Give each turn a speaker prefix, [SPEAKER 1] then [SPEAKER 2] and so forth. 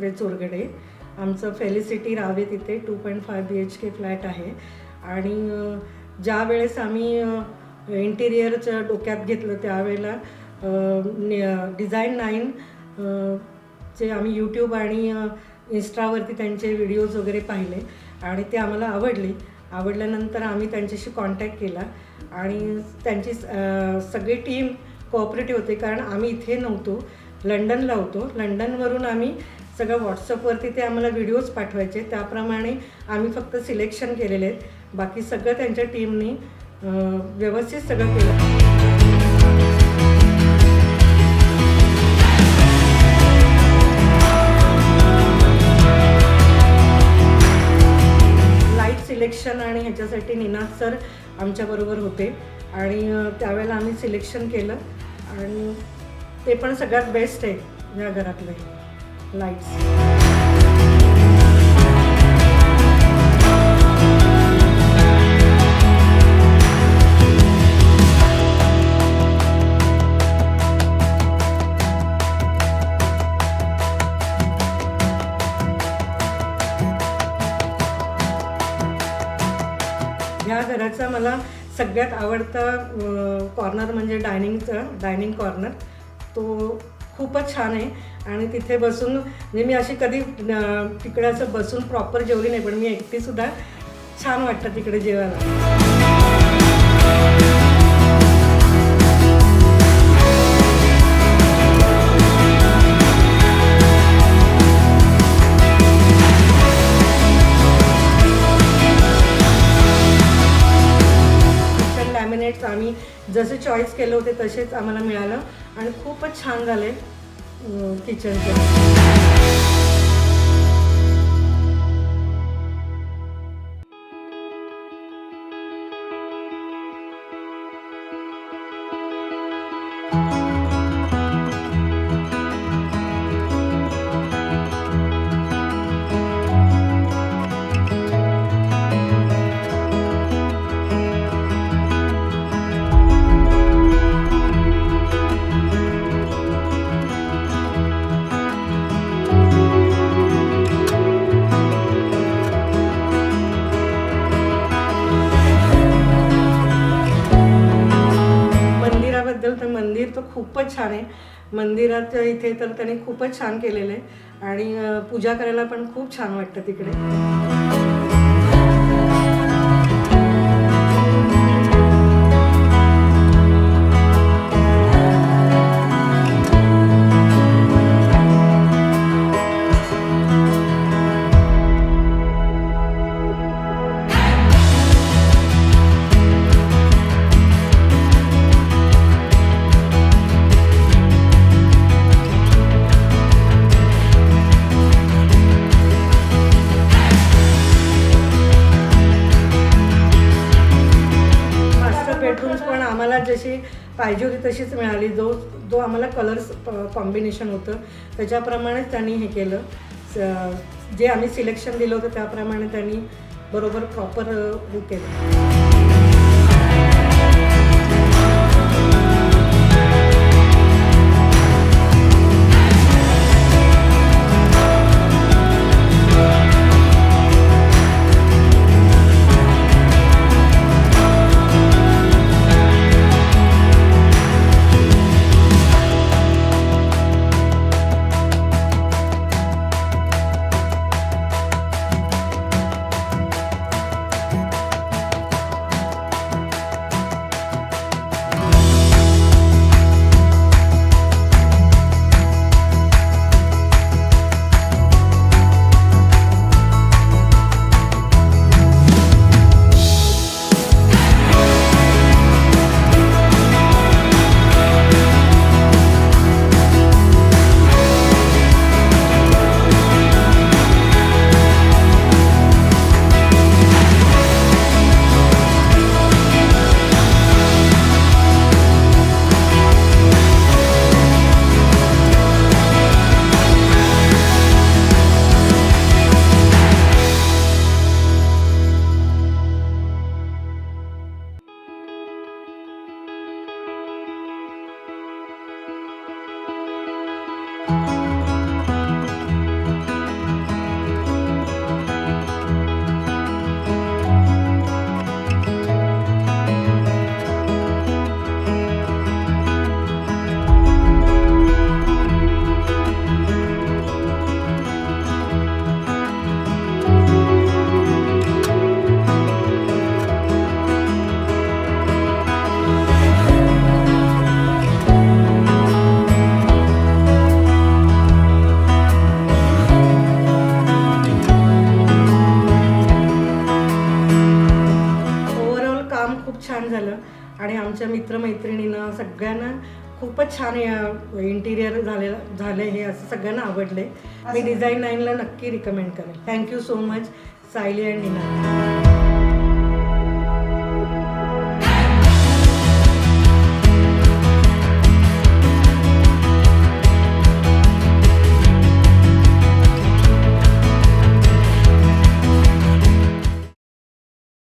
[SPEAKER 1] दत्तात्रय चोरगडे. आमचं फेलिसिटी रावे तिथे 2.5 BHK flat आहे. आणि ज्या वेळेस आम्ही इंटिरियरचं डोक्यात घेतलं त्यावेळेला डिझाईन 9 चे आम्ही यूट्यूब आणि इंस्टावरती त्यांचे व्हिडिओज वगैरे पाहिले आणि ते आम्हाला आवडल्यानंतर आम्ही त्यांच्याशी कॉन्टॅक्ट केला आणि त्यांची सगळी टीम कोऑपरेटिव्ह होते. कारण आम्ही इथे नव्हतो, लंडनला होतो. लंडनवरून आम्ही सगळं व्हॉट्सअपवरती ते आम्हाला व्हिडिओज पाठवायचे, त्याप्रमाणे आम्ही फक्त सिलेक्शन केलेले आहेत. बाकी सगळं त्यांच्या टीमनी व्यवस्थित सगळं केलं. सिलेक्शन आणि ह्याच्यासाठी निनाद सर आमच्याबरोबर होते आणि त्यावेळेला आम्ही सिलेक्शन केलं आणि ते पण सगळ्यात बेस्ट आहे या घरातले लाईट्स. ह्या घराचा मला सगळ्यात आवडता कॉर्नर म्हणजे डायनिंग कॉर्नर. तो खूपच छान आहे आणि तिथे बसून म्हणजे मी अशी कधी तिकडे असं बसून प्रॉपर जेवली नाही, पण मी एकटीसुद्धा छान वाटतं तिकडे जेवायला. आम्ही जसे चॉईस केले होते तसेच आम्हाला मिळालं आणि खूपच छान झाले किचनचे. तर मंदिर तर खूपच छान आहे. मंदिराच्या इथे तर त्याने खूपच छान केलेलं आहे आणि पूजा करायला पण खूप छान वाटतं तिकडे. बेडरूम्स पण आम्हाला जशी पाहिजे होती तशीच मिळाली. जो आम्हाला कलर्स कॉम्बिनेशन होतं त्याच्याप्रमाणेच त्यांनी हे केलं. जे आम्ही सिलेक्शन दिलं होतं त्याप्रमाणे त्यांनी बरोबर प्रॉपर हे केलं. आमच्या मित्रमैत्रिणींना सगळ्यांना खूपच छान इंटिरियर झालं हे असं सगळ्यांना आवडले. मी डिझाईन 9ला नक्की रिकमेंड करेन. Thank you so much Sayali and Neena.